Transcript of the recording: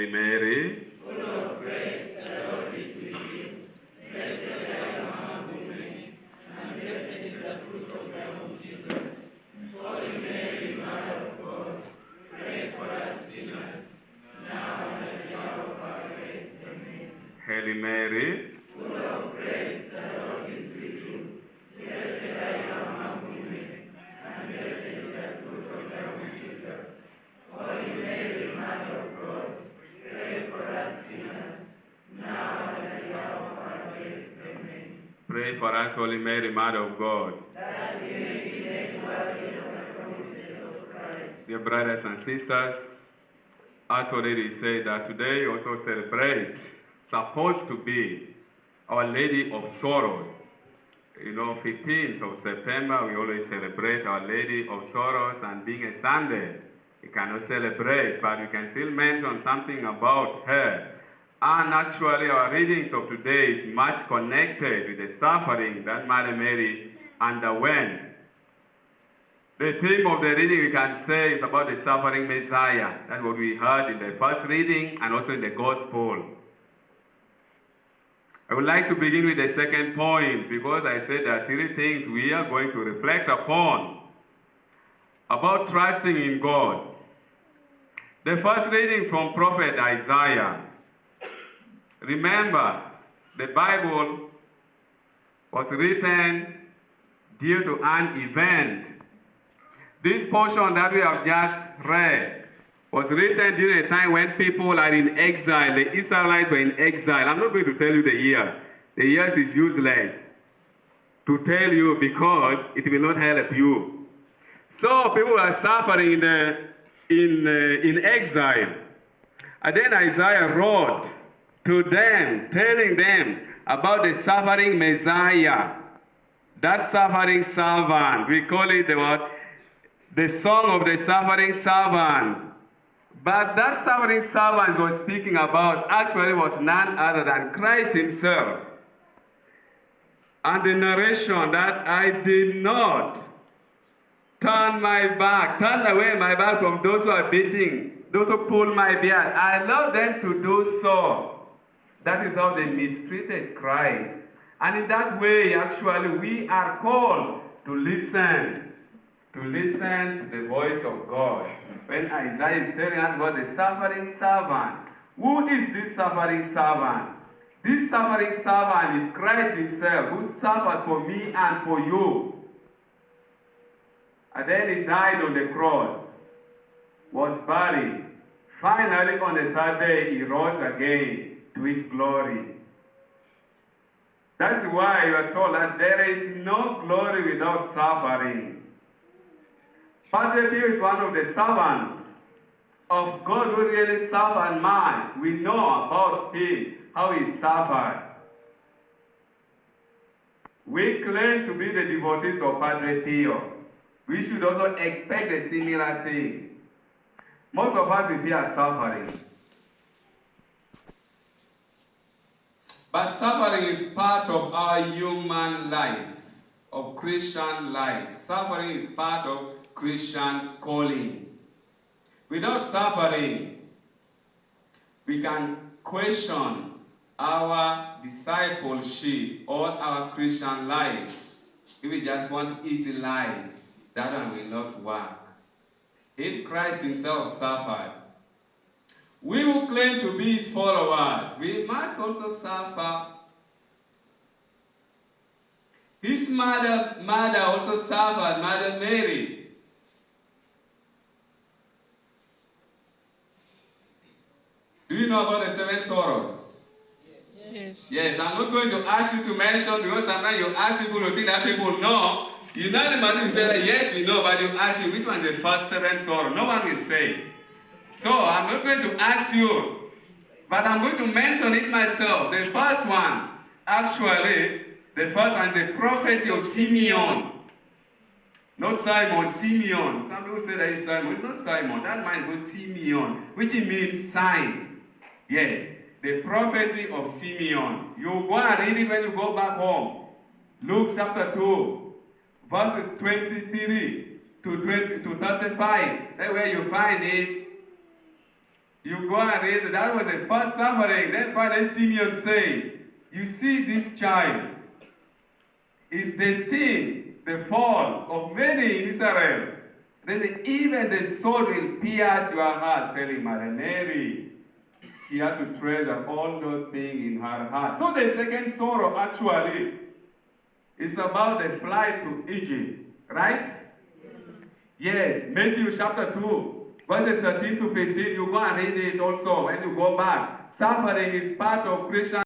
Hail Mary, full of grace, the Lord is with you. Blessed are you among women, and blessed is the fruit of thy womb, Jesus. Holy Mary, Mother of God, pray for us sinners, now and at the hour of our death. Amen. Hail Mary, full of grace, the Lord is with you. Blessed are you among women, and blessed is the fruit of thy womb, Jesus. Holy Mary, Mother of God, pray for us sinners, now and at the hour of our death. Amen. pray for us, Holy Mary, Mother of God. That we may be made worthy of the promises of Christ. Dear brothers and sisters, as already said, that today also celebrate, supposed to be Our Lady of Sorrows. 15th of September, we always celebrate Our Lady of Sorrows, and being a Sunday, we cannot celebrate, but we can still mention something about her. And actually, our readings of today is much connected with the suffering that Mother Mary underwent. The theme of the reading, we can say, is about the suffering Messiah. That's what we heard in the first reading and also in the Gospel. I would like to begin with the second point, because I said there are three things we are going to reflect upon about trusting in God. The first reading from Prophet Isaiah. Remember, the Bible was written due to an event. This portion that we have just read was written during a time when people are in exile. The Israelites were in exile. I'm not going to tell you the year. The years is useless to tell you because it will not help you. So people are suffering in exile. And then Isaiah wrote to them, telling them about the suffering Messiah, that suffering servant. We call it the song of the suffering servant. But that suffering servant was speaking about actually was none other than Christ himself. And the narration that I did not turn away my back from those who are beating, those who pull my beard. I love them to do so. That is how they mistreated Christ. And in that way, actually, we are called to listen to the voice of God. When Isaiah is telling us about the suffering servant, who is this suffering servant? This suffering servant is Christ himself, who suffered for me and for you. And then he died on the cross, was buried. Finally, on the third day, he rose again to his glory. That's why you are told that there is no glory without suffering. Padre Pio is one of the servants of God who really suffered much. We know about him, how he suffered. We claim to be the devotees of Padre Pio. We should also expect a similar thing. Most of us will be suffering. But suffering is part of our human life, of Christian life. Suffering is part of Christian calling. Without suffering, we can question our discipleship or our Christian life. If we just want easy life, that one will not work. If Christ himself suffered, we who claim to be his followers, we must also suffer. His mother also suffered, Mother Mary. Do you know about the 7 sorrows? Yes. Yes, I'm not going to ask you to mention, because sometimes you ask people who think that people know. You know the matter, you say that, yes, we know, but you ask you, which one is the first 7 sorrows? No one will say. So I'm not going to ask you, but I'm going to mention it myself. The first one, actually, the first one is the prophecy of Simeon. Not Simon, Simeon. Some people say that it's Simon. It's not Simon. That man was Simeon, which means sign. Yes, the prophecy of Simeon. You go and read it when you go back home. Luke chapter 2, verses 23 to 35. That's where you find it. You go and read, that was the first suffering. That's why Simeon said, you see this child is destined the fall of many in Israel. Then even the sword will pierce your heart, telling Mother Mary. She had to treasure all those things in her heart. So the second sorrow actually is about the flight to Egypt, right? Yes, Matthew chapter 2, verses 13 to 15. You go and read it also when you go back. Suffering is part of Christian